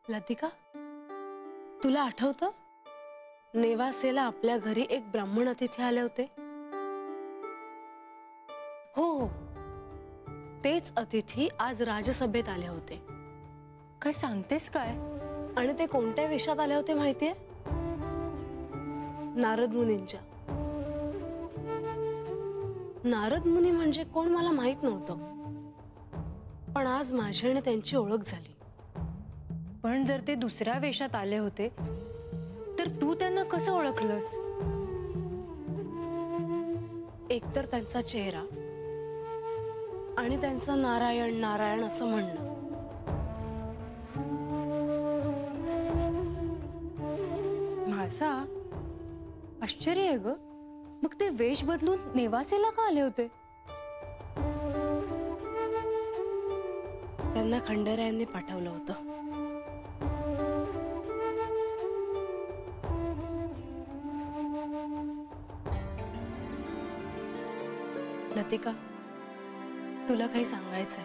लतिका, तुला आठवतं नेवासेला आपल्या घरी एक ब्राह्मण अतिथी आले होते? हो हो, तेच अतिथी आज राजसभेत आले होते. काय सांगतेस काय? आणि ते कोणत्या वेशात आले होते माहितीये? नारद मुनींच्या. नारद मुनी म्हणजे कोण मला माहित नव्हतं, पण आज माझ्याने त्यांची ओळख झाली. पण जर ते दुसऱ्या वेशात आले होते तर तू त्यांना कसं ओळखलंस? एकतर त्यांचा चेहरा आणि त्यांचं नारायण नारायण असं म्हणणं. म्हाळसा, आश्चर्य आहे ग. मग ते वेश बदलून नेवासेला का आले होते? त्यांना खंडेरायांनी पाठवलं होतं. लतिका, तुला काही सांगायचंय?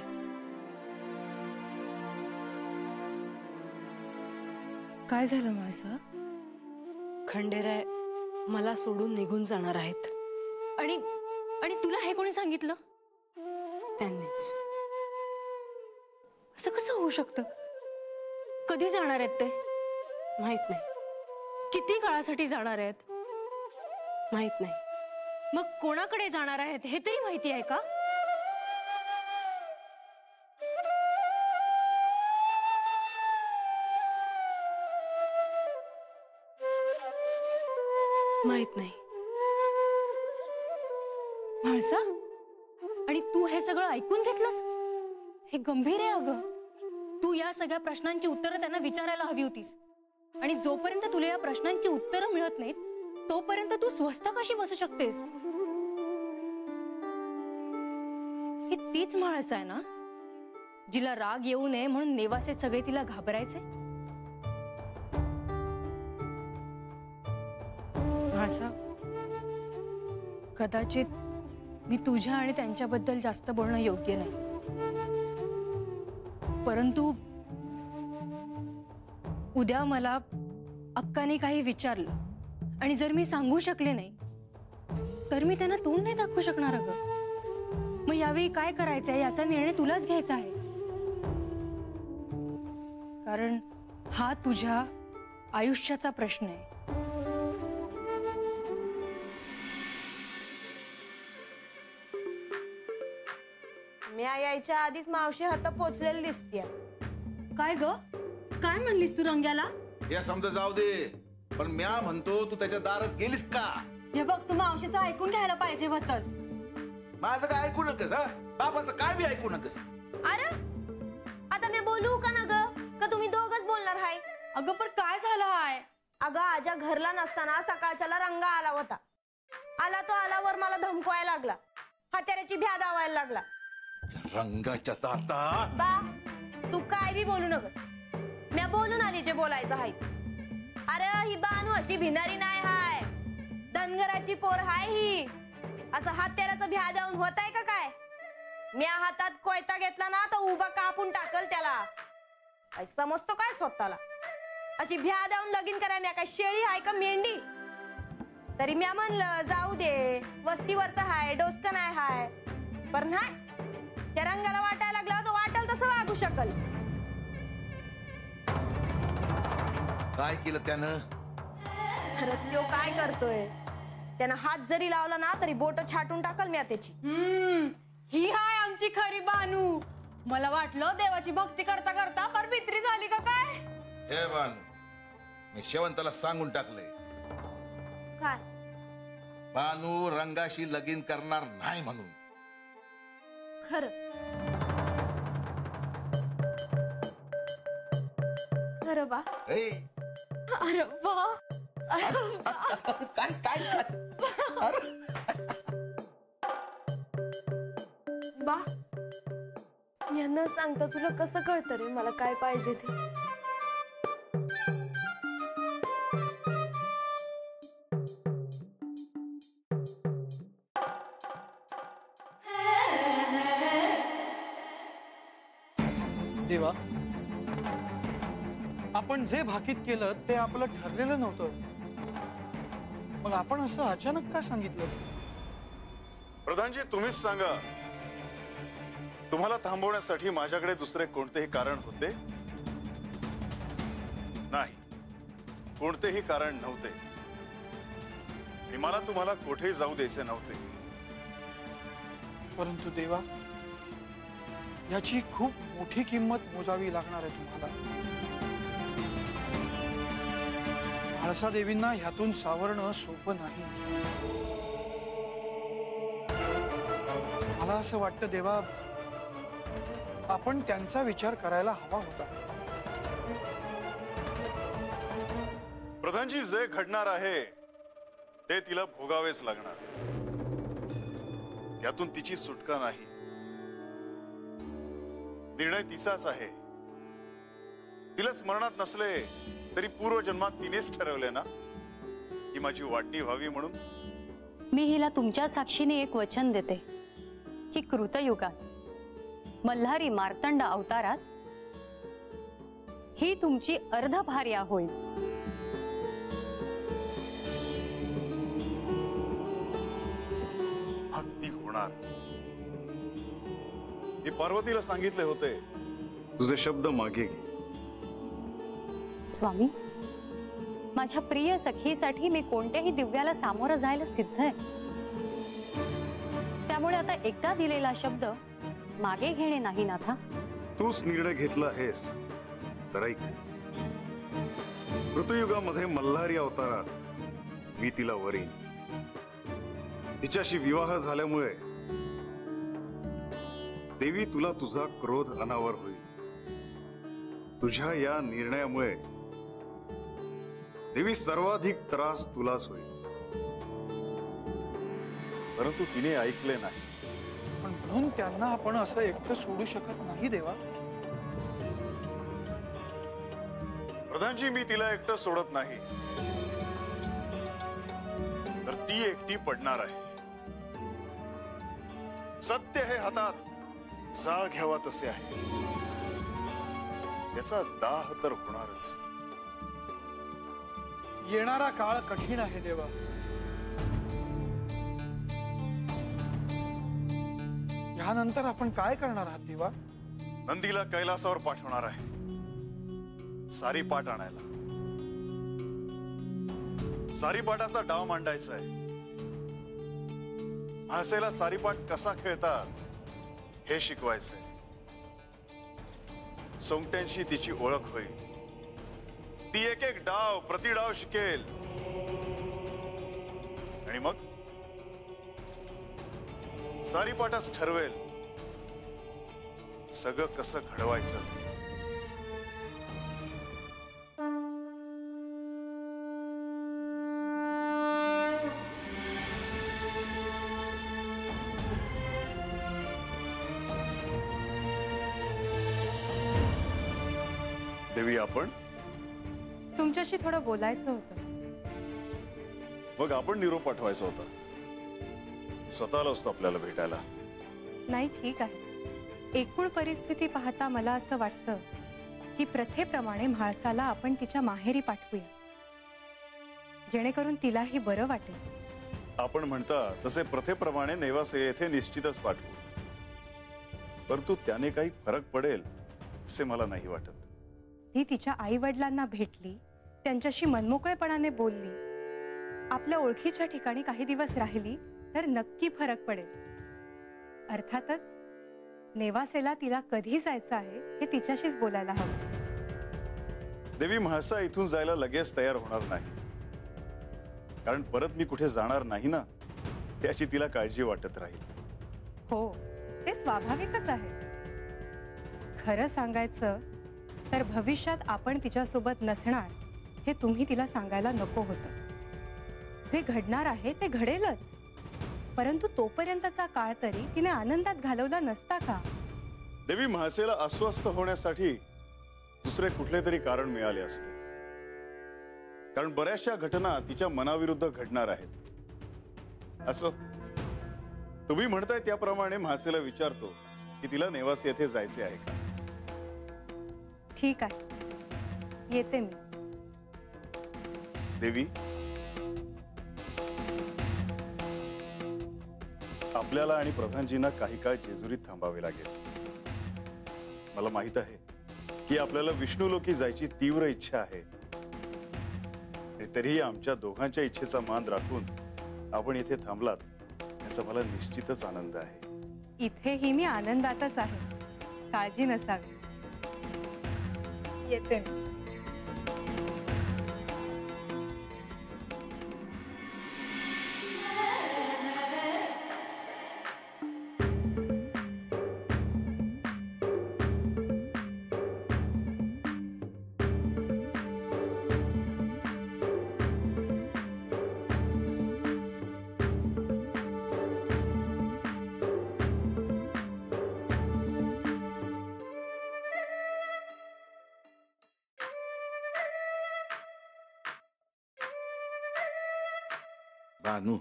काय झालं म्हाळसा? खंडेराय मला सोडून निघून जाणार आहेत. आणि तुला हे कोणी सांगितलं? त्यांनीच. असं कसं होऊ शकतं? कधी जाणार आहेत ते? माहित नाही. किती काळासाठी जाणार आहेत? माहित नाही. मग कोणाकडे जाणार आहेत हे तरी माहिती आहे का? माहित नाही. म्हाळसा, आणि तू हे सगळं ऐकून घेतलंस? हे गंभीर आहे अगं. तू या सगळ्या प्रश्नांची उत्तरं त्यांना विचारायला हवी होतीस. आणि जोपर्यंत तुला या प्रश्नांची उत्तरं मिळत नाहीत तोपर्यंत तू स्वस्थ कशी बसू शकतेस? ही तीच म्हाळसा आहे ना जिला राग येऊ नये म्हणून नेवासे सगळे तिला घाबरायचे? म्हाळसा, कदाचित मी तुझ्या आणि त्यांच्याबद्दल जास्त बोलणं योग्य नाही, परंतु उद्या मला अक्काने काही विचारलं आणि जर मी सांगू शकले नाही तर मी त्यांना तोंड नाही दाखवू शकणार अगं. मग यावेळी काय करायचंय याचा निर्णय तुलाच घ्यायचा आहे, कारण हा तुझ्या आयुष्याचा प्रश्न आहे. मी यायच्या आधीच मावशी हात पोचलेली दिसतीये. काय ग? काय म्हणलीस तू रंग्याला? या समजा जाऊ दे, पण म्या म्हणतो तू त्याच्या दारात गेलीस का? हे बघ, तू मावशीचं ऐकून घ्यायला पाहिजे होतस. माझं काय ऐकू नकस, हा? बापाचं काय बी ऐकू नकस. अरे आता मी बोलू का ना ग? का तुम्ही दोघच बोलणार हाय? अगं पण काय झालं आहे? अगं आजा घरला नसताना सकाळच्याला रंगा आला होता. आला तो आल्यावर मला धमकवायला लागला, हत्याराची भ्या दावायला लागला. रंगाच्या दाता बा तू काय बी बोलू नकस. मी बोलून आली जे बोलायचं हाय. अरे ही बानू अशी भिनारी नाही हाय, धनगराची पोर हाय ही. असं हत्याराचं भ्या देऊन होताय का काय? म्या हातात कोयता घेतला ना तर उभा कापून टाकल त्याला. काय समजतो काय स्वतःला? अशी भ्या देऊन लगीन कराय म्या काय शेळी हाय का मेंढी? तरी म्या म्हणलं जाऊ दे, वस्तीवरचा हाय, डोसकं नाही हाय. पण नाही, त्या रंगाला वाटायला लागला तो वाटेल तसं वागू शकल. काय केलं त्यानं? खरंच तो काय करतोय? त्यानं हात जरी लावला ना तरी बोट छाटून टाकल म्या त्याची. ही हाय आमची खरी बानू. मला वाटलं देवाची भक्ती करता करता पर भित्री झाली का काय? हे बानू, मी शेवंताला सांगून टाकलंय, काय बानू रंगाशी लगीन करणार नाही म्हणून. खरं खरं बा? ए, अरे बा, काय काय अरे बा मी न सांगता तुला कसं कळतं रे मला काय पाहिजे ते? देवा, आपण जे भाकीत केलं ते आपलं ठरलेलं नव्हतं. मग आपण असं अचानक का सांगितलं? प्रधानजी, तुम्हीच सांगा, तुम्हाला थांबवण्यासाठी माझ्याकडे दुसरे कोणतेही कारण होते? नाही, कोणतेही कारण नव्हते. आणि मला तुम्हाला कुठेही जाऊ द्यायचे नव्हते. परंतु देवा, याची खूप मोठी किंमत मोजावी लागणार आहे तुम्हाला. म्हाळसा देवींना ह्यातून सावरणं सोपं नाही. मला असं वाटतं देवा, आपण त्यांचा विचार करायला हवा होता. प्रधानजी, जे घडणार आहे ते तिला भोगावेच लागणार. त्यातून तिची सुटका नाही. निर्णय तिचाच आहे. तिला स्मरणात नसले तरी पूर्वजन्मात तिनेच ठरवले ना की माझी वाटणी व्हावी म्हणून. मी हिला तुमच्या साक्षीने एक वचन देते की कृतयुगात मल्हारी मार्तंड अवतारात ही तुमची अर्धभार्या होईल. भक्ती होणार. मी पार्वतीला सांगितले होते, तुझे शब्द मागे घे. स्वामी, माझ्या प्रिय सखीसाठी मी कोणत्याही दिव्याला सामोरं जायला सिद्ध आहे. त्यामुळे आता एकदा दिलेला शब्द मागे घेणे नाही नाथा. तूच निर्णय घेतला आहेस तर ऐक. ऋतुयुगामध्ये मल्हारी अवतारात मी तिला वरीन. तिच्याशी विवाह झाल्यामुळे देवी, तुला तुझा क्रोध अनावर होईल. तुझ्या या निर्णयामुळे देवी, सर्वाधिक त्रास तुलाच होईल. परंतु तिने ऐकले नाही. पण म्हणून त्यांना आपण असं एकटं सोडू शकत नाही देवा. प्रधानजी, मी तिला एकटं सोडत नाही, तर ती एकटी पडणार आहे. सत्य हे हातात जाळ घ्यावा तसे आहे. त्याचा दाह तर होणारच. येणारा काळ कठीण आहे देवा. यानंतर आपण काय करणार आहात देवा? नंदीला कैलासावर पाठवणार आहे, सारीपाट आणायला. सारीपाटाचा डाव मांडायचा आहे. म्हाळसेला सारीपाट कसा खेळतात हे शिकवायचंय. सोंगट्यांशी तिची ओळख होईल. ती एक एक डाव प्रतिडाव शिकेल. आणि मग सारीपाटाच ठरवेल सगळं कसं घडवायचं ते. देवी, आपण तुमच्याशी थोडं बोलायचं होतं. मग आपण निरोप पाठवायचा होता. स्वतःला असतो आपल्याला भेटायला. नाही, ठीक आहे. एकूण परिस्थिती पाहता मला असं वाटतं की प्रथेप्रमाणे म्हाळसाला आपण तिच्या माहेरी पाठवूया, जेणेकरून तिलाही बरं वाटेल. आपण म्हणता तसे प्रथेप्रमाणे नेवासे येथे निश्चितच पाठवू. परंतु त्याने काही फरक पडेल असे मला नाही वाटत. ती तिच्या आई वडिलांना भेटली, त्यांच्याशी मनमोकळेपणाने बोलली, आपल्या ओळखीच्या ठिकाणी काही दिवस राहिली तर नक्की फरक पडेल. अर्थातच नेवासेला तिला कधी जायचं आहे हे तिच्याशीच बोलायला हवं. देवी, म्हाळसा इथून जायला लगेच तयार होणार नाही, कारण परत मी कुठे जाणार नाही ना, त्याची तिला काळजी वाटत राहील. हो, ते स्वाभाविकच आहे. खरं सांगायचं तर भविष्यात आपण तिच्यासोबत नसणार हे तुम्ही तिला सांगायला नको होतं. जे घडणार आहे ते घडेलच, परंतु तोपर्यंतचा काळ तरी तिने आनंदात घालवला नसता का? देवी, म्हाळसेला अस्वस्थ होण्यासाठी दुसरे कुठले तरी कारण मिळाले असते, कारण बऱ्याचशा घटना तिच्या मनाविरुद्ध घडणार आहेत. असो, तुम्ही म्हणताय त्याप्रमाणे म्हाळसेला विचारतो की तिला नेवासे येथे जायचे आहे का. ठीक आहे, येते मी. देवी, आपल्याला आणि प्रधानजींना काही काळ जेजुरीत थांबावे लागेल. मला माहित आहे की आपल्याला विष्णुलोकी जायची तीव्र इच्छा आहे, आणि तरीही आमच्या दोघांच्या इच्छेचा मान राखून आपण इथे थांबलात याचा मला निश्चितच आनंद आहे. इथेही मी आनंदातच आहे, काळजी नसावी. येते मी. बानू,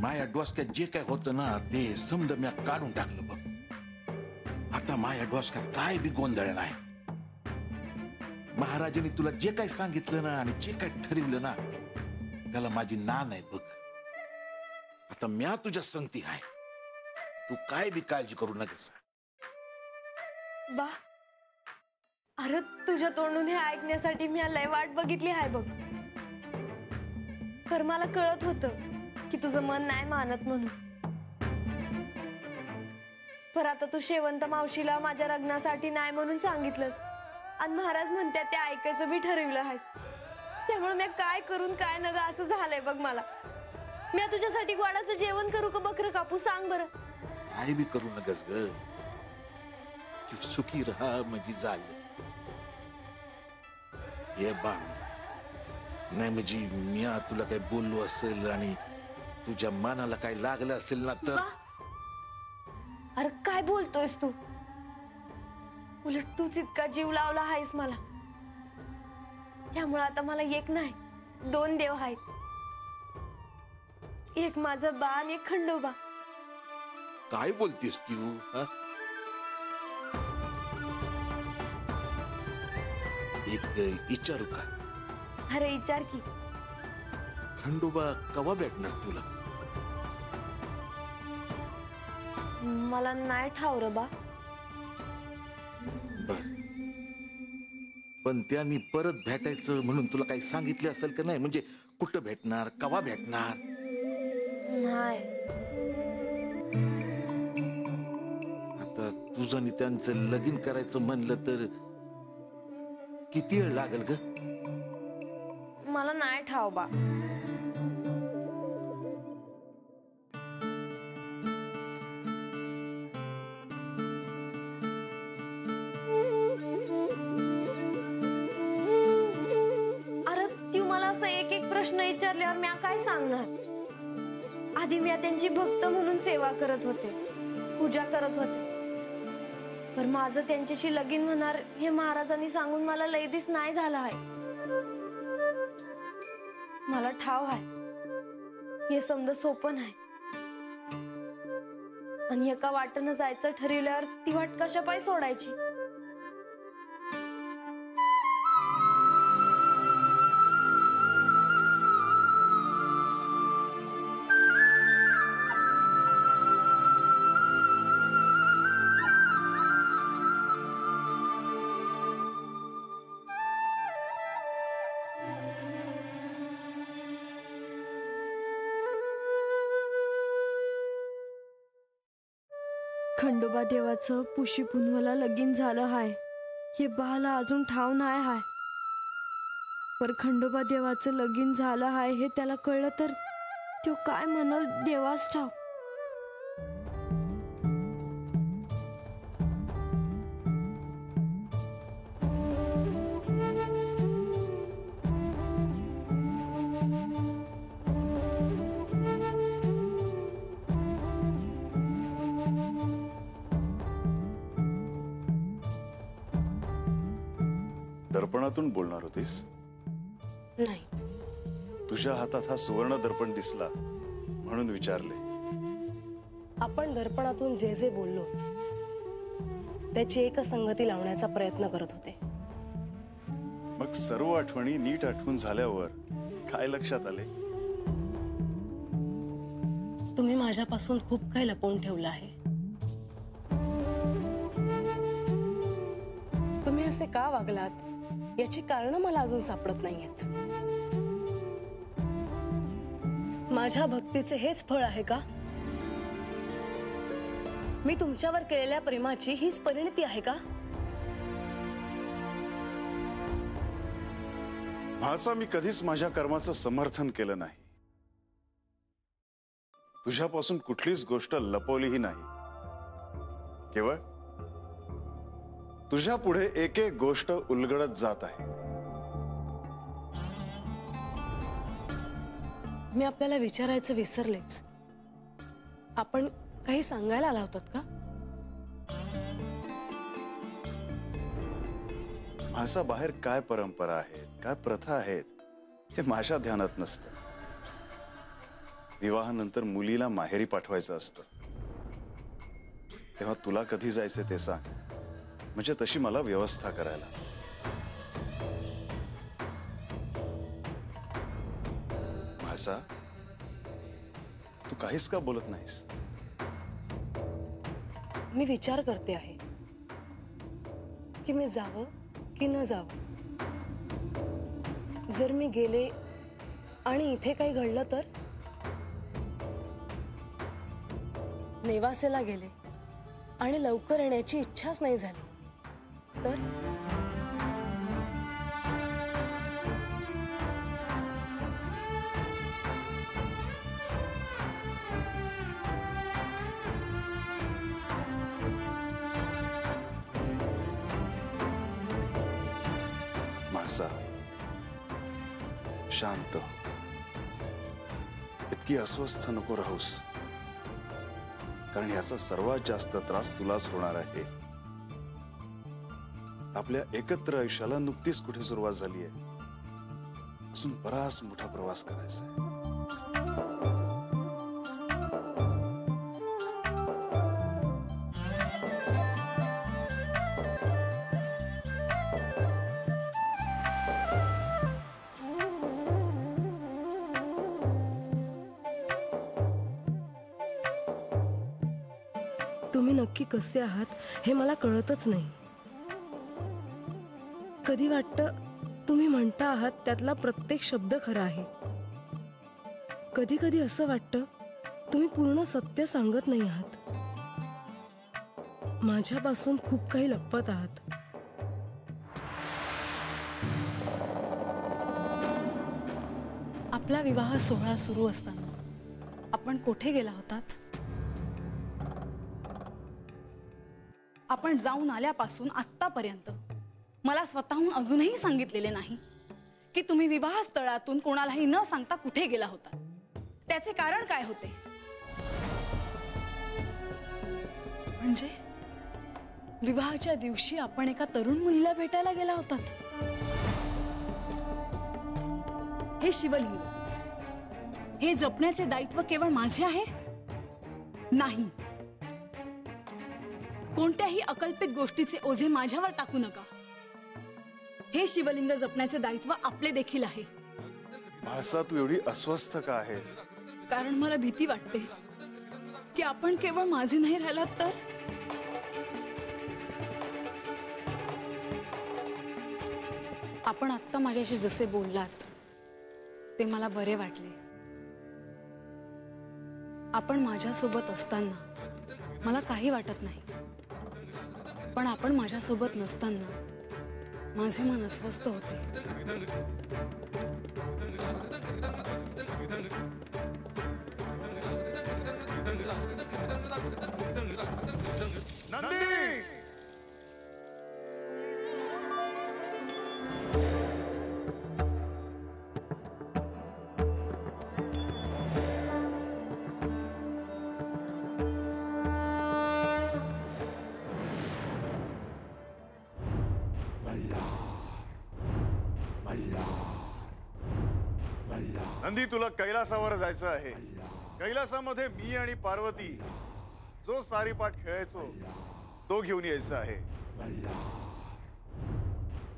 माया डोसक्यात जे काय होतं ना ते समज मी काढून टाकलं बघ. आता माया डोसक्यात काय बी गोंधळ नाही. महाराजांनी तुला जे काय सांगितलं ना आणि जे काय ठरवलं ना त्याला माझी ना नाही बघ. आता म्या तुझ्या संगती आहे, तू काय बी काळजी करू नकोस. बा, अरे तुझ्या तोंडून हे ऐकण्यासाठी मी लय वाट बघितली आहे बघ. पर मला कळत होतं की तुझं मन नाही मानत म्हणून. पर आता तू शेवंत मावशीला माझ्या लग्नासाठी नाही म्हणून सांगितलंस आणि महाराज म्हणतात ते ऐकायचं बी ठरवलं आहेस. त्यामुळे मी काय करून काय नग असं झालंय बघ मला. मी तुझ्यासाठी गोडाचं जेवण करू का बकरं कापू सांग बरं. काय बी करू नकस ग, तू सुखी राहा म्हणजे झालं. हे बा नाही म्हणजे मी तुला काही बोललो असेल आणि तुझ्या मनाला काही लागलं असेल ना तर. अरे काय बोलतोयस तू, उलट तूच इतका जीव लावला आहेस मला. त्यामुळे आता मला एक नाही दोन देव आहेत. एक माझा बा आणि एक खंडोबा. काय बोलतीस तू? एक विचारू का? अरे विचार की. खंडोबा कवा भेटणार तुला? मला नाही ठाव रे बा. बर, पण त्यांनी परत भेटायचं म्हणून तुला काही सांगितलं असेल का नाही? म्हणजे कुठं भेटणार, कवा भेटणार? नाही. आता तुझं आणि त्यांचं लगीन करायचं म्हणलं तर किती वेळ लागेल ग? मला नाही ठाव बा. अरे तू मला असं एक एक प्रश्न विचारल्यावर मी काय सांगणार. आधी मी त्यांची भक्त म्हणून सेवा करत होते, पूजा करत होते. पण माझं त्यांच्याशी लगीन होणार हे महाराजांनी सांगून मला लय दिस नाही झालं आहे. मला ठाव आहे हे समज सोपं नाही. आणि एका वाटेनं जायचं ठरवल्यावर ती वाट कशा पाय सोडायची. खंडोबा देवाचं पुशी पुनवला लगीन झालं हाय हे बाला अजून ठाव नाही हाय. पर खंडोबा देवाचं लगीन झालं हाय हे त्याला कळलं तर तो काय म्हणाल देवाच ठाव. दर्पणातून बोलणार होतीस? नाही, तुझ्या हातात हा सुवर्ण दर्पण दिसला म्हणून विचारले. आपण दर्पणातून जे जे बोललो त्याची एकच संगती लावण्याचा प्रयत्न करत होते. मग सर्व आठवणी नीट आठवून झाल्यावर काय लक्षात आले? तुम्ही माझ्यापासून खूप काही लपवून ठेवलं आहे. तुम्ही असे का वागलात याची कारणं मला अजून सापडत नाहीयेत. माझ्या भक्तीचे हेच फळ आहे का? मी तुमच्यावर केलेल्या प्रेमाची हीच परिणती आहे का? म्हाळसा, मी कधीच माझ्या कर्माचं समर्थन केलं नाही. तुझ्यापासून कुठलीच गोष्ट लपवलीही नाही. केवळ तुझ्या पुढे एक एक गोष्ट उलगडत जात आहे. मी आपल्याला विचारायचं विसरलेच. आपण काही सांगायला आला होतात का? म्हाळसा, बाहेर काय परंपरा आहेत, काय प्रथा आहेत, हे माझ्या ध्यानात नसतं. विवाहानंतर मुलीला माहेरी पाठवायचं असतं. तेव्हा तुला कधी जायचं ते सांग, म्हणजे तशी मला व्यवस्था करायला. म्हाळसा, तू काहीच का बोलत नाहीस? मी विचार करते आहे की मी जावं की न जावं. जर मी गेले आणि इथे काही घडलं तर? नेवासेला गेले आणि लवकर येण्याची इच्छाच नाही झाली तर? म्हाळसा, शांत हो. इतकी अस्वस्थ नको राहूस, कारण याचा सर्वात जास्त त्रास तुलाच होणार आहे. आपल्या एकत्र आयुष्याला नुकतीच कुठे सुरुवात झाली आहे. अजून बराच मोठा प्रवास करायचा आहे. तुम्ही नक्की कसे आहात हे मला कळतच नाही. कधी वाटतं तुम्ही म्हणता आहात त्यातला प्रत्येक शब्द खरा आहे. कधी कधी असं वाटतं तुम्ही पूर्ण सत्य सांगत नाही आहात. माझ्यापासून खूप काही लपवत आहात. आपला विवाह सोहळा सुरू असताना आपण कुठे गेला होतात? आपण जाऊन आल्यापासून आत्तापर्यंत मला स्वतःहून अजूनही सांगितलेले नाही की तुम्ही विवाहस्थळातून कोणालाही न सांगता कुठे गेला होता. त्याचे कारण काय होते? म्हणजे विवाहाच्या दिवशी आपण एका तरुण मुलीला भेटायला गेला होतात. हे शिवलिंग, हे जपण्याचे दायित्व केवळ माझे आहे? नाही. कोणत्याही अकल्पित गोष्टीचे ओझे माझ्यावर टाकू नका. हे शिवलिंग जपण्याचे दायित्व आपले देखील आहे. म्हाळसा, तू एवढी अस्वस्थ का आहेस? कारण मला भीती वाटते की आपण केवळ माझे नाही राहिलात तर. आपण आत्ता माझ्याशी जसे बोललात ते मला बरे वाटले. आपण माझ्यासोबत असताना मला काही वाटत नाही, पण आपण माझ्यासोबत नसताना माझे मन अस्वस्थ होते. नंदी, तुला कैलासावर जायचं आहे. कैलासामध्ये मी आणि पार्वती जो सारीपाठ खेळायचो तो घेऊन यायचा आहे.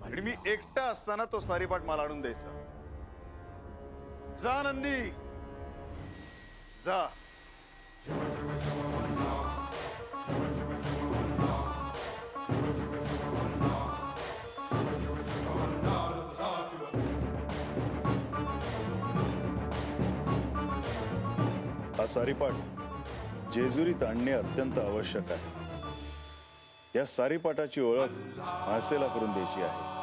आणि मी एकटा असताना तो सारीपाट मला आणून द्यायचा. जा नंदी जा. हा सारीपाट जेजुरीत आणणे अत्यंत आवश्यक आहे. या सारीपाटाची ओळख म्हासेला करून द्यायची आहे.